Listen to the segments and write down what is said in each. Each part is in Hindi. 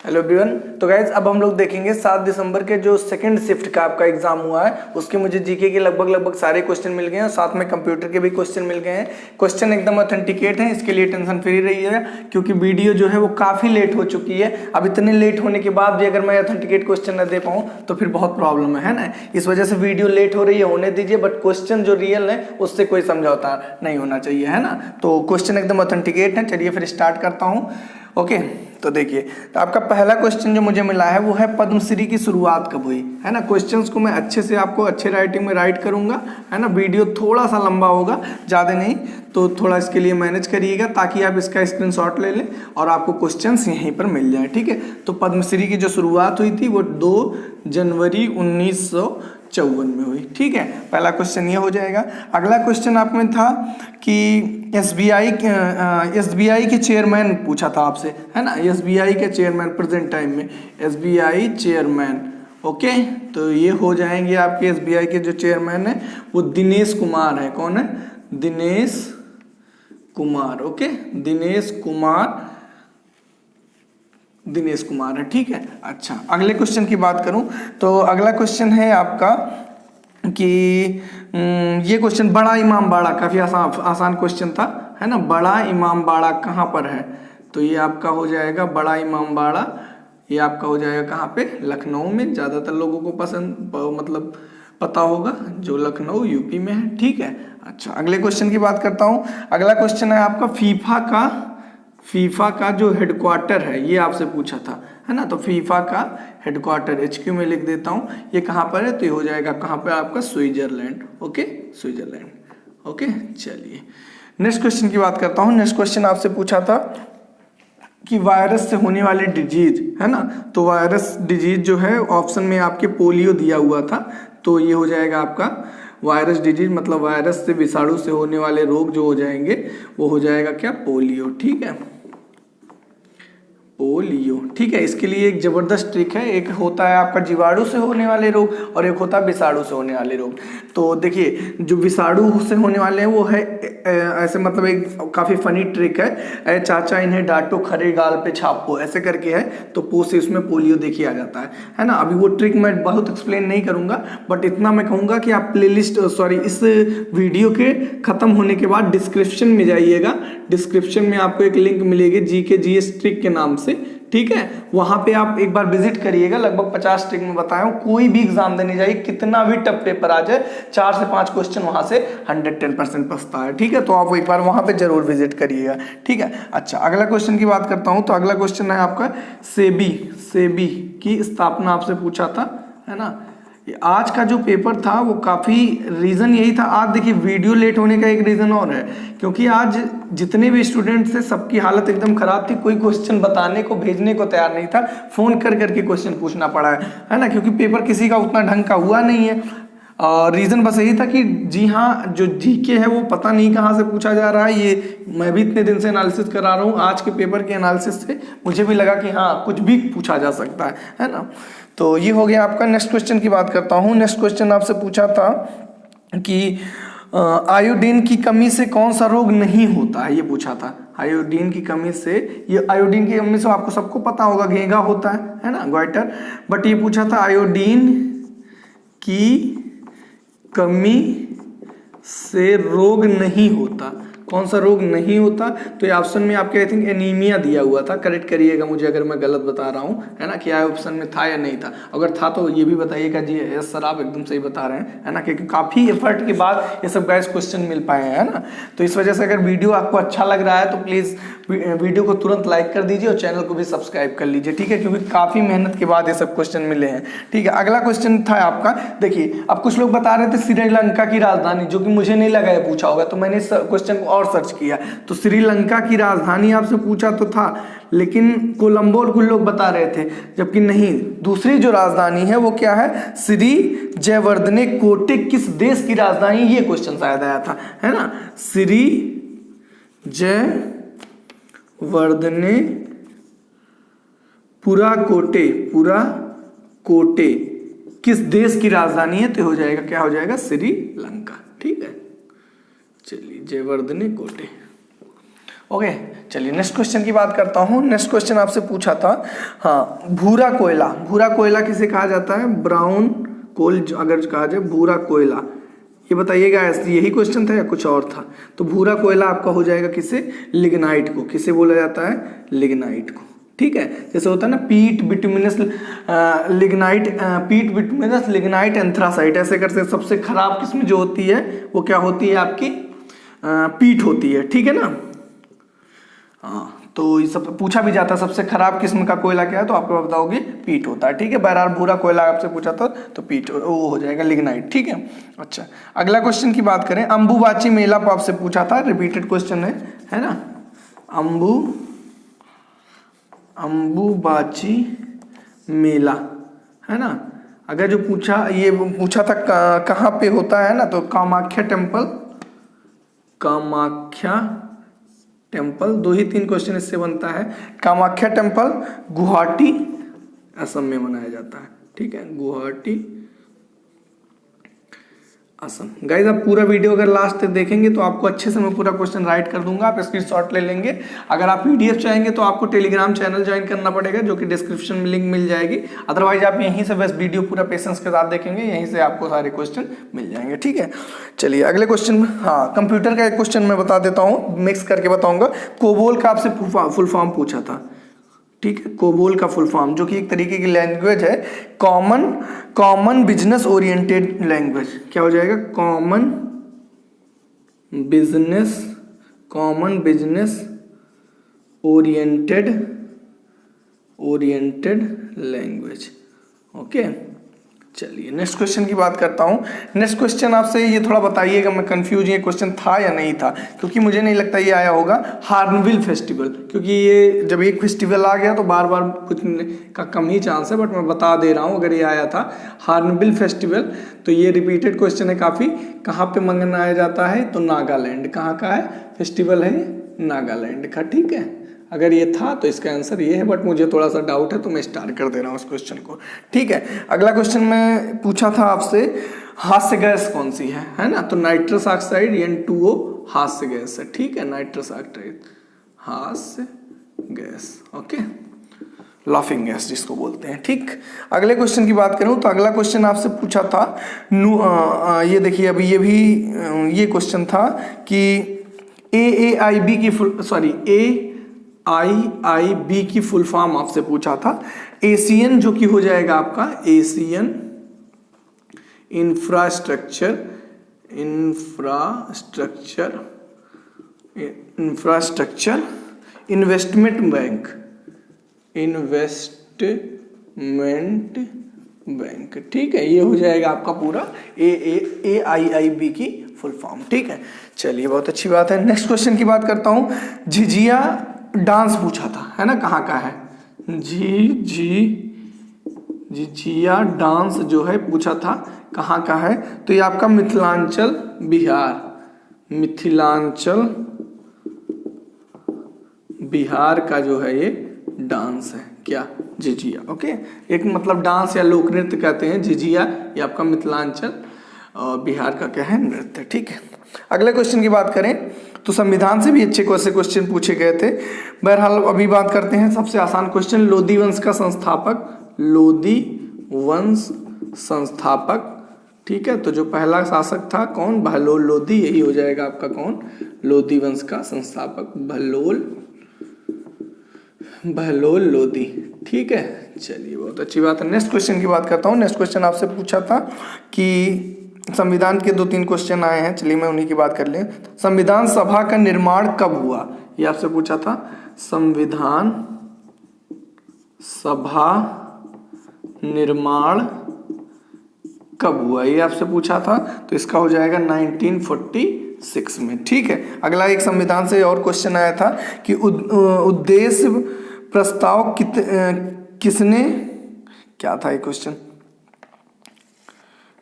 Hello everyone. तो गाइज अब हम लोग देखेंगे 7 दिसंबर के जो सेकंड शिफ्ट का आपका एग्जाम हुआ है उसके मुझे जीके के लगभग सारे क्वेश्चन मिल गए हैं और साथ में कंप्यूटर के भी क्वेश्चन मिल गए हैं। क्वेश्चन एकदम ऑथेंटिकेट हैं, इसके लिए टेंशन फ्री रहिएगा क्योंकि वीडियो जो है वो काफ़ी लेट हो चुकी है। अब इतने लेट होने के बाद भी अगर मैं ऑथेंटिकेट क्वेश्चन न दे पाऊँ तो फिर बहुत प्रॉब्लम है ना। इस वजह से वीडियो लेट हो रही है, होने दीजिए, बट क्वेश्चन जो रियल है उससे कोई समझौता नहीं होना चाहिए, है ना। तो क्वेश्चन एकदम ऑथेंटिकेट है। चलिए फिर स्टार्ट करता हूँ। ओके, तो देखिए, तो आपका पहला क्वेश्चन जो मुझे मिला है वो है पद्मश्री की शुरुआत कब हुई, है ना। क्वेश्चंस को मैं अच्छे से आपको अच्छे राइटिंग में राइट करूंगा, है ना। वीडियो थोड़ा सा लंबा होगा, ज़्यादा नहीं, तो थोड़ा इसके लिए मैनेज करिएगा ताकि आप इसका स्क्रीनशॉट ले लें और आपको क्वेश्चंस यहीं पर मिल जाए, ठीक है। तो पद्मश्री की जो शुरुआत हुई थी वो 2 जनवरी 1954 में हुई, ठीक है। पहला क्वेश्चन ये हो जाएगा। अगला क्वेश्चन आप में था कि एसबीआई के चेयरमैन पूछा था आपसे, है ना। एसबीआई के चेयरमैन प्रेजेंट टाइम में एसबीआई चेयरमैन, ओके। तो ये हो जाएंगे आपके एसबीआई के जो चेयरमैन है वो दिनेश कुमार है। कौन है? दिनेश कुमार, ओके। दिनेश कुमार है, ठीक है। अच्छा, अगले क्वेश्चन की बात करूं तो अगला क्वेश्चन है आपका कि ये क्वेश्चन बड़ा इमाम बाड़ा, काफ़ी आसान क्वेश्चन था, है ना। बड़ा इमाम बाड़ा कहाँ पर है? तो ये आपका हो जाएगा बड़ा इमाम बाड़ा, ये आपका हो जाएगा कहाँ पे? लखनऊ में। ज़्यादातर लोगों को मतलब पता होगा, जो लखनऊ यूपी में है, ठीक है। अच्छा, अगले क्वेश्चन की बात करता हूँ। अगला क्वेश्चन है आपका फीफा का जो हेडक्वार्टर है, ये आपसे पूछा था, है ना। तो फीफा का हेडक्वार्टर HQ में लिख देता हूँ, ये कहाँ पर है? तो ये हो जाएगा कहाँ पर आपका? Switzerland, okay, Switzerland, okay. चलिए नेक्स्ट क्वेश्चन की बात करता हूँ। नेक्स्ट क्वेश्चन आपसे पूछा था कि वायरस से होने वाली डिजीज, है ना। तो वायरस डिजीज जो है ऑप्शन में आपके पोलियो दिया हुआ था, तो ये हो जाएगा आपका वायरस डिजीज, मतलब वायरस से विषाणु से होने वाले रोग जो हो जाएंगे वो हो जाएगा क्या? पोलियो, ठीक है। पोलियो, ठीक है। इसके लिए एक जबरदस्त ट्रिक है, एक होता है आपका जीवाणु से होने वाले रोग और एक होता है विषाणु से होने वाले रोग। तो देखिए, जो विषाणु से होने वाले हैं वो है ऐसे, मतलब एक काफ़ी फनी ट्रिक है, ऐ चाचा इन्हें डांटो खरे गाल पे छापो, ऐसे करके है। तो पो से उसमें पोलियो देखिए आ जाता है ना। अभी वो ट्रिक मैं बहुत एक्सप्लेन नहीं करूँगा, बट इतना मैं कहूँगा कि आप इस वीडियो के ख़त्म होने के बाद डिस्क्रिप्शन में जाइएगा। डिस्क्रिप्शन में आपको एक लिंक मिलेगी GK/GS ट्रिक के नाम से, ठीक है। वहां पे आप एक बार विजिट करिएगा। लगभग 50 ट्रिक में बताया हूं। कोई भी एग्जाम देने जाइए, कितना भी टफ पेपर आ जाए, 4 से 5 क्वेश्चन वहां से 110% बचता है, ठीक है। तो आप एक बार वहां पे जरूर विजिट करिएगा, ठीक है। अच्छा, अगला क्वेश्चन की बात करता हूं। तो अगला क्वेश्चन है आपका सेबी की स्थापना आपसे पूछा था, है ना। आज का जो पेपर था वो काफ़ी रीज़न यही था। आज देखिए, वीडियो लेट होने का एक रीज़न और है, क्योंकि आज जितने भी स्टूडेंट्स थे सबकी हालत एकदम ख़राब थी। कोई क्वेश्चन बताने को, भेजने को तैयार नहीं था। फ़ोन कर करके क्वेश्चन पूछना पड़ा है ना, क्योंकि पेपर किसी का उतना ढंग का हुआ नहीं है। रीज़न बस यही था कि जी हाँ, जो जीके है वो पता नहीं कहाँ से पूछा जा रहा है। ये मैं भी इतने दिन से एनालिसिस करा रहा हूँ। आज के पेपर के एनालिसिस से मुझे भी लगा कि हाँ, कुछ भी पूछा जा सकता है ना। तो ये हो गया आपका। नेक्स्ट क्वेश्चन की बात करता हूँ। नेक्स्ट क्वेश्चन आपसे पूछा था कि आयोडीन की कमी से कौन सा रोग नहीं होता है, ये पूछा था। आयोडीन की कमी से, ये आयोडीन की कमी से आपको सबको पता होगा, घेंगा होता है ना, ग्वाइटर। बट ये पूछा था आयोडीन की कमी से रोग नहीं होता, कौन सा रोग नहीं होता? तो ये ऑप्शन में आपके आई थिंक एनीमिया दिया हुआ था। करेक्ट करिएगा मुझे अगर मैं गलत बता रहा हूँ, है ना। क्या ऑप्शन में था या नहीं था? अगर था तो ये भी बताइएगा जी। यस सर, आप एकदम सही बता रहे हैं, है ना, क्योंकि काफ़ी एफर्ट के बाद ये सब गाइस क्वेश्चन मिल पाए हैं, है ना। तो इस वजह से अगर वीडियो आपको अच्छा लग रहा है तो प्लीज़ वीडियो को तुरंत लाइक कर दीजिए और चैनल को भी सब्सक्राइब कर लीजिए, ठीक है, क्योंकि काफ़ी मेहनत के बाद ये सब क्वेश्चन मिले हैं, ठीक है। अगला क्वेश्चन था आपका, देखिए, अब कुछ लोग बता रहे थे श्रीलंका की राजधानी, जो कि मुझे नहीं लगा है पूछा होगा, तो मैंने इस क्वेश्चन को और सर्च किया। तो श्रीलंका की राजधानी आपसे पूछा तो था, लेकिन कोलंबो और कुछ लोग बता रहे थे, जबकि नहीं, दूसरी जो राजधानी है वो क्या है? श्री जयवर्धने कोटे किस देश की राजधानी? ये क्वेश्चन शायद आया था, है ना। श्री जयवर्धने पुरा कोटे किस देश की राजधानी है? तो हो जाएगा, क्या हो जाएगा? श्रीलंका, ठीक है। चलिए, जयवर्धने कोटे, ओके, चलिए नेक्स्ट क्वेश्चन की बात करता हूँ। नेक्स्ट क्वेश्चन आपसे पूछा था, हाँ, भूरा कोयला। भूरा कोयला किसे कहा जाता है? ब्राउन कोल अगर कहा जाए, भूरा कोयला। ये बताइएगा, यही क्वेश्चन था या कुछ और था? तो भूरा कोयला आपका हो जाएगा किसे? लिग्नाइट को। किसे बोला जाता है? लिग्नाइट को। ठीक है, जैसे होता है ना पीट बिटुमिनस लिग्नाइट, पीट बिटुमिनस लिग्नाइट एंथ्रासाइट, ऐसे करके सबसे खराब किस्म जो होती है वो क्या होती है आपकी? पीट होती है। ठीक है ना? हाँ, तो ये सब पूछा भी जाता है सबसे खराब किस्म का कोयला क्या है, तो आपको बताओगे पीट होता है। ठीक है, बहरहाल भूरा कोयला आपसे पूछा था तो पीट वो हो जाएगा लिग्नाइट। ठीक है, अच्छा, अगला क्वेश्चन की बात करें। अंबुबाची मेला को आपसे पूछा था, रिपीटेड क्वेश्चन है ना? अंबुबाची मेला, है ना? अगर जो पूछा था कहाँ पे होता है ना, तो कामाख्या टेम्पल 2 ही 3 क्वेश्चन इससे बनता है। कामाख्या टेम्पल गुवाहाटी असम में मनाया जाता है। ठीक है, गुवाहाटी असम। गाइस आप पूरा वीडियो अगर लास्ट तक देखेंगे तो आपको अच्छे से मैं पूरा क्वेश्चन राइट कर दूंगा, आप स्क्रीनशॉट ले लेंगे। अगर आप पीडीएफ चाहेंगे तो आपको टेलीग्राम चैनल ज्वाइन करना पड़ेगा, जो कि डिस्क्रिप्शन में लिंक मिल जाएगी। अदरवाइज आप यहीं से बस वीडियो पूरा पेशेंस के साथ देखेंगे, यहीं से आपको सारे क्वेश्चन मिल जाएंगे। ठीक है, चलिए अगले क्वेश्चन में, हाँ, कंप्यूटर का एक क्वेश्चन मैं बता देता हूँ, मिक्स करके बताऊंगा। कोबोल का आपसे फुल फॉर्म पूछा था। ठीक है, कोबोल का फुल फॉर्म, जो कि एक तरीके की लैंग्वेज है, कॉमन बिजनेस ओरिएंटेड लैंग्वेज। क्या हो जाएगा? Common business oriented language. Okay, चलिए नेक्स्ट क्वेश्चन की बात करता हूँ। नेक्स्ट क्वेश्चन आपसे ये थोड़ा बताइएगा, मैं कंफ्यूज, ये क्वेश्चन था या नहीं था, क्योंकि मुझे नहीं लगता ये आया होगा। हार्नबिल फेस्टिवल, क्योंकि ये जब एक फेस्टिवल आ गया तो बार बार कुछ का कम ही चांस है, बट मैं बता दे रहा हूँ अगर ये आया था हार्नबिल फेस्टिवल, तो ये रिपीटेड क्वेश्चन है काफ़ी। कहाँ पे मनाया जाता है? तो नागालैंड। कहाँ का है फेस्टिवल? है नागालैंड का। ठीक है, अगर ये था तो इसका आंसर ये है, बट मुझे थोड़ा सा डाउट है तो मैं स्टार कर दे रहा हूँ इस क्वेश्चन को। ठीक है, अगला क्वेश्चन मैं पूछा था आपसे, हास्य गैस कौन सी है ना? तो नाइट्रस ऑक्साइड N2O हास्य गैस है। ठीक है, नाइट्रस ऑक्साइड हास्य गैस। ओके, लाफिंग गैस जिसको बोलते हैं। ठीक, अगले क्वेश्चन की बात करूं तो अगला क्वेश्चन आपसे पूछा था, ये देखिए, अभी ये भी ये क्वेश्चन था कि AIIB की फुल फॉर्म आपसे पूछा था। एशियन, जो कि हो जाएगा आपका एशियन इंफ्रास्ट्रक्चर इन्वेस्टमेंट बैंक। ठीक है, ये हो जाएगा आपका पूरा AIIB की फुल फॉर्म। ठीक है, चलिए बहुत अच्छी बात है। नेक्स्ट क्वेश्चन की बात करता हूँ। झिझिया डांस पूछा था, है ना? कहाँ का है? झिझिया डांस जो है पूछा था, कहाँ का है? तो ये आपका मिथिलांचल बिहार का जो है ये डांस है। क्या? झिझिया। ओके, एक मतलब डांस या लोक नृत्य कहते हैं झिझिया, ये आपका मिथिलांचल बिहार का क्या है? नृत्य। ठीक है, अगले क्वेश्चन की बात करें तो संविधान से भी अच्छे क्वेश्चन पूछे गए थे। बहरहाल अभी बात करते हैं सबसे आसान क्वेश्चन, लोधी वंश का संस्थापक। ठीक है, तो जो पहला शासक था कौन? बहलोल लोधी। यही हो जाएगा आपका कौन? लोधी वंश का संस्थापक बहलोल लोधी। ठीक है, चलिए बहुत अच्छी बात है। नेक्स्ट क्वेश्चन की बात करता हूँ। नेक्स्ट क्वेश्चन आपसे पूछा था कि संविधान के 2-3 क्वेश्चन आए हैं, चलिए मैं उन्हीं की बात कर लें। संविधान सभा का निर्माण कब हुआ? ये आपसे पूछा था। संविधान सभा निर्माण कब हुआ? ये आपसे पूछा था, तो इसका हो जाएगा 1946 में। ठीक है, अगला एक संविधान से और क्वेश्चन आया था कि उद्देश्य प्रस्ताव किसने, क्या था ये क्वेश्चन?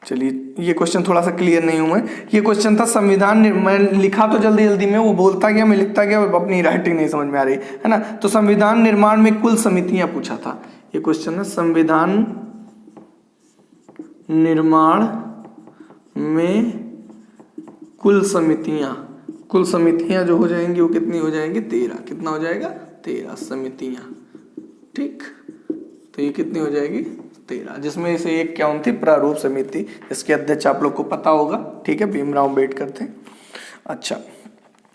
चलिए, ये क्वेश्चन थोड़ा सा क्लियर नहीं हूं मैं। ये क्वेश्चन था संविधान, मैं लिखा तो जल्दी में, वो बोलता गया, मैं लिखता गया, अपनी राइटिंग नहीं समझ में आ रही, है ना? तो संविधान निर्माण में कुल समितियां पूछा था। ये क्वेश्चन है, संविधान निर्माण में कुल कुल समितियां जो हो जाएंगी वो कितनी हो जाएंगी, 13। कितना हो जाएगा, 13 समितियां। ठीक, तो ये कितनी हो जाएगी, 13, जिसमें से एक कौन थी, प्रारूप समिति, इसके अध्यक्ष आप लोग को पता होगा। ठीक है, भीमराव अम्बेडकर थे। अच्छा,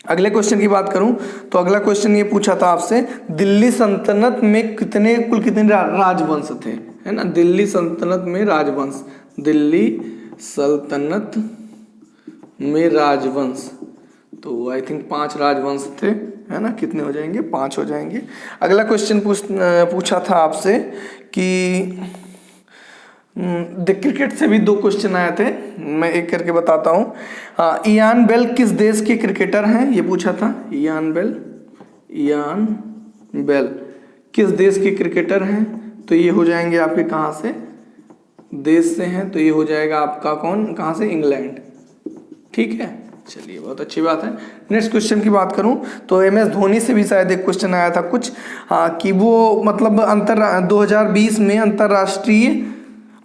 अगले क्वेश्चन की बात करूं तो अगला क्वेश्चन ये पूछा था आपसे, दिल्ली सल्तनत में कुल कितने राजवंश थे, है ना। दिल्ली सल्तनत में राजवंश, दिल्ली सल्तनत में राजवंश, तो आई थिंक 5 राजवंश थे, है ना। कितने हो जाएंगे, 5 हो जाएंगे। अगला क्वेश्चन पूछा था आपसे कि क्रिकेट से भी 2 क्वेश्चन आए थे, मैं एक करके बताता हूँ। हाँ, इयान बेल किस देश के क्रिकेटर हैं, ये पूछा था। इयान बेल किस देश के क्रिकेटर हैं, तो ये हो जाएंगे आपके कहाँ से, देश से हैं, तो ये हो जाएगा आपका कौन, कहाँ से, इंग्लैंड। ठीक है, चलिए बहुत अच्छी बात है। नेक्स्ट क्वेश्चन की बात करूं तो MS धोनी से भी शायद एक क्वेश्चन आया था कुछ, हाँ, कि वो मतलब 2020 में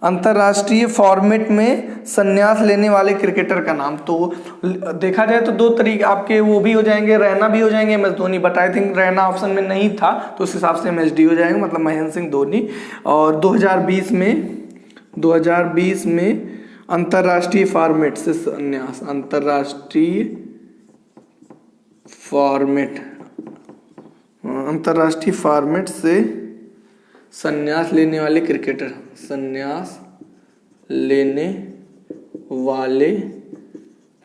अंतरराष्ट्रीय फॉर्मेट में संन्यास लेने वाले क्रिकेटर का नाम। तो देखा जाए तो 2 तरीके आपके वो भी हो जाएंगे, रैना भी हो जाएंगे, MS Dhoni, but I think Raina option में नहीं था, तो उस हिसाब से MSD हो जाएगा, मतलब महेंद्र सिंह धोनी। और 2020 में अंतर्राष्ट्रीय फॉर्मेट से संन्यास, अंतर्राष्ट्रीय फॉर्मेट से संन्यास लेने वाले क्रिकेटर, संन्यास लेने वाले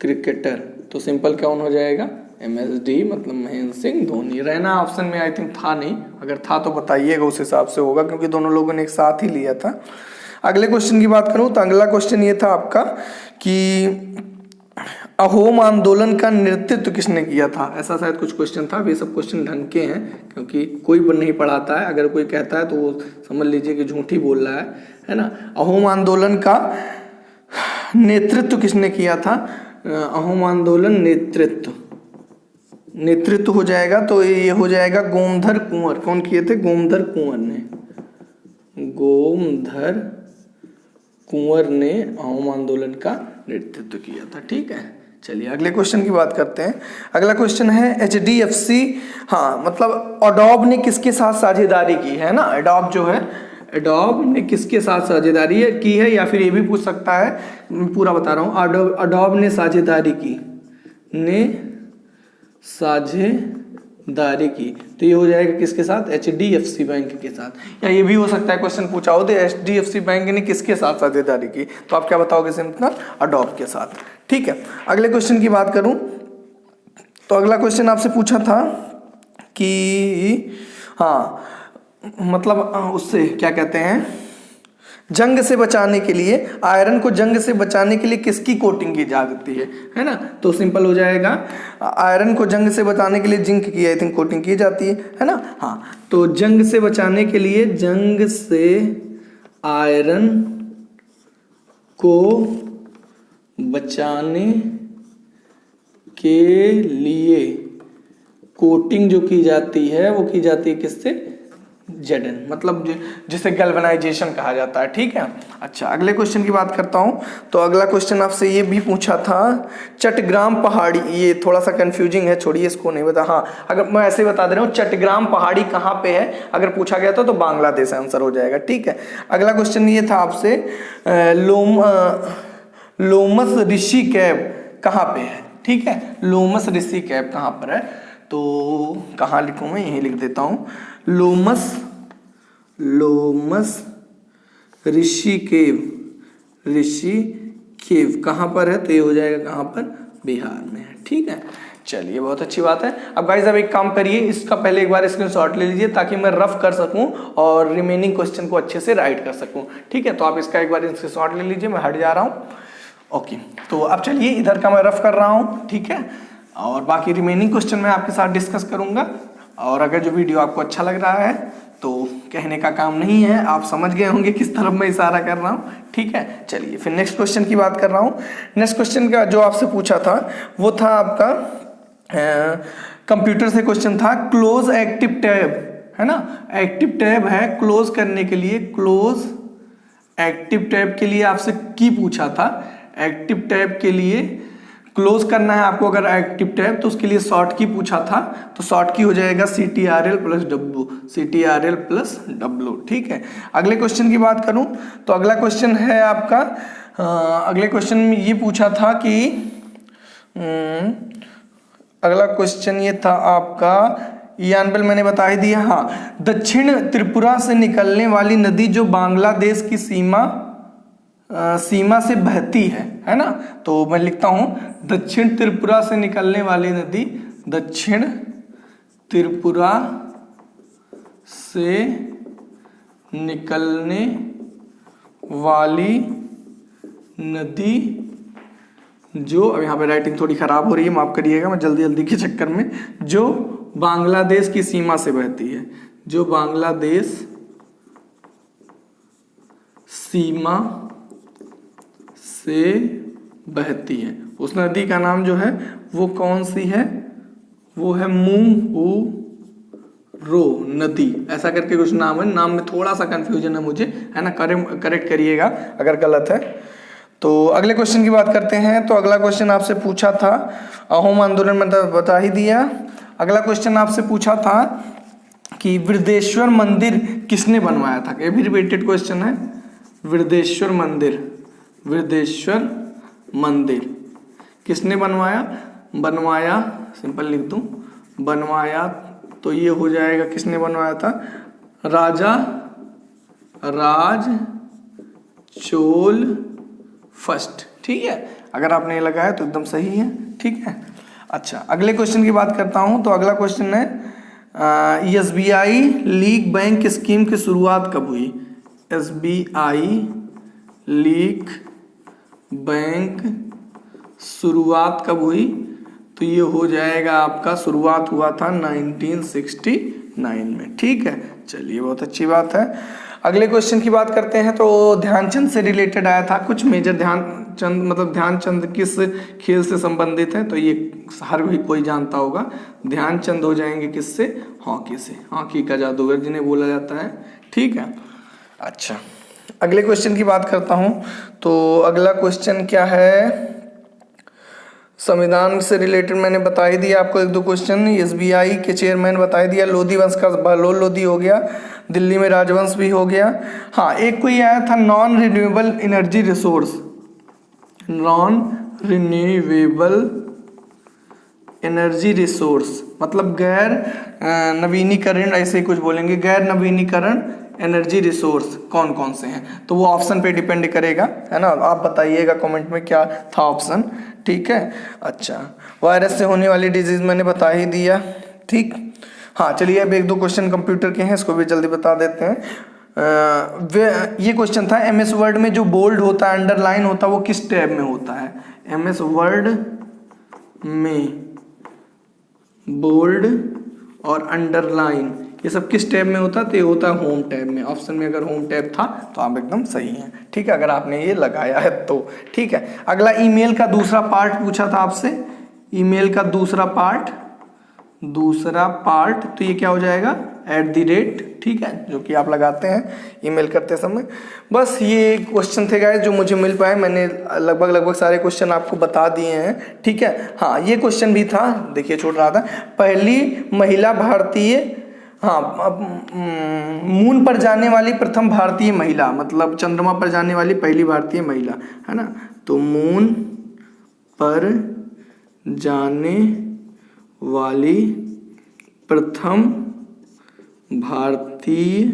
क्रिकेटर, तो सिंपल कौन हो जाएगा, MSD, मतलब महेंद्र सिंह धोनी। रैना ऑप्शन में आई थिंक था नहीं, अगर था तो बताइएगा, उस हिसाब से होगा, क्योंकि दोनों लोगों ने एक साथ ही लिया था। अगले क्वेश्चन की बात करूं तो अगला क्वेश्चन ये था आपका कि अहोम आंदोलन का नेतृत्व किसने किया था, ऐसा शायद कुछ क्वेश्चन था। ये सब क्वेश्चन ढंग के हैं, क्योंकि कोई नहीं पढ़ाता है, अगर कोई कहता है तो वो समझ लीजिए कि झूठ ही बोल रहा है ना। अहोम आंदोलन का नेतृत्व किसने किया था, अहोम आंदोलन नेतृत्व हो जाएगा, तो ये हो जाएगा गोमधर कुंवर। कौन किए थे, गोमधर कुंवर ने अहोम आंदोलन का नेतृत्व किया था। ठीक है, चलिए अगले क्वेश्चन की बात करते हैं। अगला क्वेश्चन है HDFC, हाँ, मतलब अडोब ने किसके साथ साझेदारी की है ना। अडोब ने किसके साथ साझेदारी की है, या फिर ये भी पूछ सकता है, पूरा बता रहा हूँ, अडोब ने साझेदारी की, तो ये हो जाएगा किसके साथ, HDFC बैंक के साथ। या ये भी हो सकता है क्वेश्चन पूछा हो तो HDFC बैंक ने किसके साथ साझेदारी की, तो आप क्या बताओगे, सिंपल अडोब के साथ। ठीक है, अगले क्वेश्चन की बात करूं तो अगला क्वेश्चन आपसे पूछा था कि हाँ, मतलब उससे क्या कहते हैं, जंग से बचाने के लिए, आयरन को जंग से बचाने के लिए किसकी कोटिंग की जाती है ना। तो सिंपल हो जाएगा, आयरन को जंग से बचाने के लिए जिंक की आई थिंक कोटिंग की जाती है ना। हाँ, तो जंग से बचाने के लिए, जंग से आयरन को बचाने के लिए कोटिंग जो की जाती है वो की जाती है किससे, Zn, मतलब जिसे गैल्वेनाइजेशन कहा जाता है। ठीक है, अच्छा अगले क्वेश्चन की बात करता हूं तो अगला क्वेश्चन आपसे ये भी पूछा था, चट्टग्राम पहाड़ी, ये थोड़ा सा कंफ्यूजिंग है, छोड़िए इसको नहीं बता। हाँ, अगर मैं ऐसे बता दे रहा हूँ, चट्टग्राम पहाड़ी कहाँ पे है, अगर पूछा गया तो बांग्लादेश आंसर हो जाएगा। ठीक है, अगला क्वेश्चन ये था आपसे, लोमस ऋषि कैब कहाँ पे है। ठीक है, लोमस ऋषि कैब कहाँ पर है, तो कहाँ लिखूँ मैं, यहीं लिख देता हूँ, लोमस ऋषि केव कहाँ पर है, तो ये हो जाएगा कहाँ पर, बिहार में है। ठीक है, चलिए बहुत अच्छी बात है। अब गाइस अब एक काम करिए, इसका पहले एक बार स्क्रीनशॉट ले लीजिए ताकि मैं रफ कर सकूं और रिमेनिंग क्वेश्चन को अच्छे से राइट कर सकूं। ठीक है, तो आप इसका एक बार स्क्रीनशॉट ले लीजिए, मैं हट जा रहा हूँ। ओके, तो अब चलिए इधर का मैं रफ कर रहा हूँ। ठीक है, और बाकी रिमेनिंग क्वेश्चन मैं आपके साथ डिस्कस करूंगा। और अगर जो वीडियो आपको अच्छा लग रहा है तो कहने का काम नहीं है, आप समझ गए होंगे किस तरफ मैं इशारा कर रहा हूँ। ठीक है, चलिए फिर नेक्स्ट क्वेश्चन की बात कर रहा हूँ। नेक्स्ट क्वेश्चन का जो आपसे पूछा था वो था आपका कंप्यूटर से क्वेश्चन था, क्लोज एक्टिव टैब, है ना, एक्टिव टैब है क्लोज करने के लिए, क्लोज एक्टिव टैब के लिए आपसे की पूछा था, एक्टिव टैब के लिए क्लोज करना है आपको अगर एक्टिव टैब, तो उसके लिए शॉर्ट की पूछा था, तो शॉर्ट की हो जाएगा CTRL plus W, CTRL plus W. ठीक है, अगले क्वेश्चन की बात करूं तो अगला क्वेश्चन है आपका, अगले क्वेश्चन में ये पूछा था कि अगला क्वेश्चन ये था आपका, ये अनबल मैंने बता ही दिया। हाँ, दक्षिण त्रिपुरा से निकलने वाली नदी जो बांग्लादेश की सीमा से बहती है ना, तो मैं लिखता हूं दक्षिण त्रिपुरा से निकलने वाली नदी, दक्षिण त्रिपुरा से निकलने वाली नदी जो, अब यहाँ पे राइटिंग थोड़ी खराब हो रही है, माफ करिएगा, मैं जल्दी जल्दी के चक्कर में, जो बांग्लादेश की सीमा से बहती है, जो बांग्लादेश सीमा से बहती है, उस नदी का नाम जो है वो कौन सी है, वो है मुंगुरो नदी, ऐसा करके कुछ नाम है। नाम में थोड़ा सा कंफ्यूजन है मुझे, है ना, करेक्ट करिएगा अगर गलत है। तो अगले क्वेश्चन की बात करते हैं। तो अगला क्वेश्चन आपसे पूछा था, अहोम आंदोलन में बता ही दिया। अगला क्वेश्चन आपसे पूछा था कि वृद्धेश्वर मंदिर किसने बनवाया था, ये भी रिपीटेड क्वेश्चन है। वृद्धेश्वर मंदिर किसने बनवाया, सिंपल लिख दूं, बनवाया, तो ये हो जाएगा किसने बनवाया था, राजा राज चोल फर्स्ट। ठीक है, अगर आपने ये लगाया तो एकदम सही है। ठीक है, अच्छा अगले क्वेश्चन की बात करता हूं। तो अगला क्वेश्चन है, SBI लीग बैंक स्कीम की शुरुआत कब हुई, SBI लीग बैंक शुरुआत कब हुई, तो ये हो जाएगा आपका, शुरुआत हुआ था 1969 में। ठीक है, चलिए बहुत अच्छी बात है। अगले क्वेश्चन की बात करते हैं। तो ध्यानचंद से रिलेटेड आया था कुछ, मेजर ध्यानचंद, मतलब ध्यानचंद किस खेल से संबंधित है, तो ये हर कोई जानता होगा, ध्यानचंद हो जाएंगे किससे, हॉकी से, हॉकी का जादूगर जिन्हें बोला जाता है। ठीक है, अच्छा अगले क्वेश्चन की बात करता हूं। तो अगला क्वेश्चन क्या है, संविधान से रिलेटेड मैंने बता ही दिया आपको, एक दो क्वेश्चन। SBI के चेयरमैन बता ही दिया, लोधी वंश का बहलोल लोधी हो गया, दिल्ली में राजवंश भी हो गया। हाँ, एक कोई आया था non renewable energy resource, non renewable energy resource मतलब गैर नवीनीकरण, ऐसे ही कुछ बोलेंगे, गैर नवीनीकरण एनर्जी रिसोर्स कौन कौन से हैं, तो वो ऑप्शन पे डिपेंड करेगा, है ना, आप बताइएगा कमेंट में क्या था ऑप्शन। ठीक है, अच्छा वायरस से होने वाली डिजीज मैंने बता ही दिया। ठीक, हाँ चलिए अब एक दो क्वेश्चन कंप्यूटर के हैं, इसको भी जल्दी बता देते हैं। ये क्वेश्चन था, MS वर्ड में जो बोल्ड होता है, अंडरलाइन होता है, वो किस टैब में होता है, MS वर्ड में बोल्ड और अंडरलाइन ये सब किस टैब में होता है, तो ये होता है होम टैब में। ऑप्शन में अगर होम टैब था तो आप एकदम सही हैं। ठीक है, अगर आपने ये लगाया है तो। ठीक है, अगला ईमेल का दूसरा पार्ट पूछा था आपसे, ईमेल का दूसरा पार्ट, तो ये क्या हो जाएगा, @ ठीक है, जो कि आप लगाते हैं ईमेल करते समय। बस ये क्वेश्चन थे गाइस जो मुझे मिल पाए, मैंने लगभग सारे क्वेश्चन आपको बता दिए हैं। ठीक है, हाँ ये क्वेश्चन भी था, देखिए छोड़ रहा था, पहली महिला भारतीय, हाँ मून पर जाने वाली प्रथम भारतीय महिला, मतलब चंद्रमा पर जाने वाली पहली भारतीय महिला, है ना, तो मून पर जाने वाली प्रथम भारतीय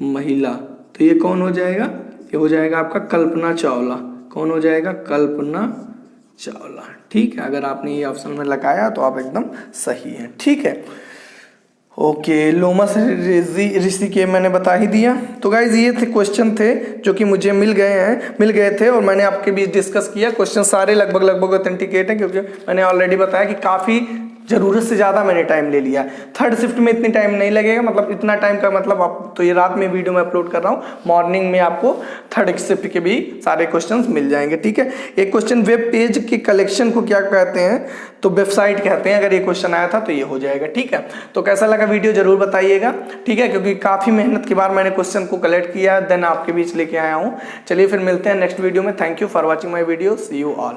महिला, तो ये कौन हो जाएगा, ये हो जाएगा आपका कल्पना चावला। कौन हो जाएगा, कल्पना चावला। ठीक है, अगर आपने ये ऑप्शन में लगाया तो आप एकदम सही हैं। ठीक है, ओके, लोमस ऋषि के मैंने बता ही दिया। तो गाइज ये थे क्वेश्चन थे जो कि मुझे मिल गए थे और मैंने आपके बीच डिस्कस किया। क्वेश्चन सारे लगभग ऑथेंटिकेट हैं, क्योंकि मैंने ऑलरेडी बताया कि काफ़ी ज़रूरत से ज़्यादा मैंने टाइम ले लिया। थर्ड शिफ्ट में इतनी टाइम नहीं लगेगा, मतलब इतना टाइम का मतलब आप, तो ये रात में वीडियो में अपलोड कर रहा हूँ, मॉर्निंग में आपको थर्ड शिफ्ट के भी सारे क्वेश्चंस मिल जाएंगे। ठीक है, एक क्वेश्चन, वेब पेज के कलेक्शन को क्या कहते हैं, तो वेबसाइट कहते हैं। अगर ये क्वेश्चन आया था तो ये हो जाएगा। ठीक है, तो कैसा लगा वीडियो जरूर बताइएगा। ठीक है, क्योंकि काफ़ी मेहनत के बाद मैंने क्वेश्चन को कलेक्ट किया, देन आपके बीच लेके आया हूँ। चलिए फिर मिलते हैं नेक्स्ट वीडियो में। Thank you for watching my video, see you all.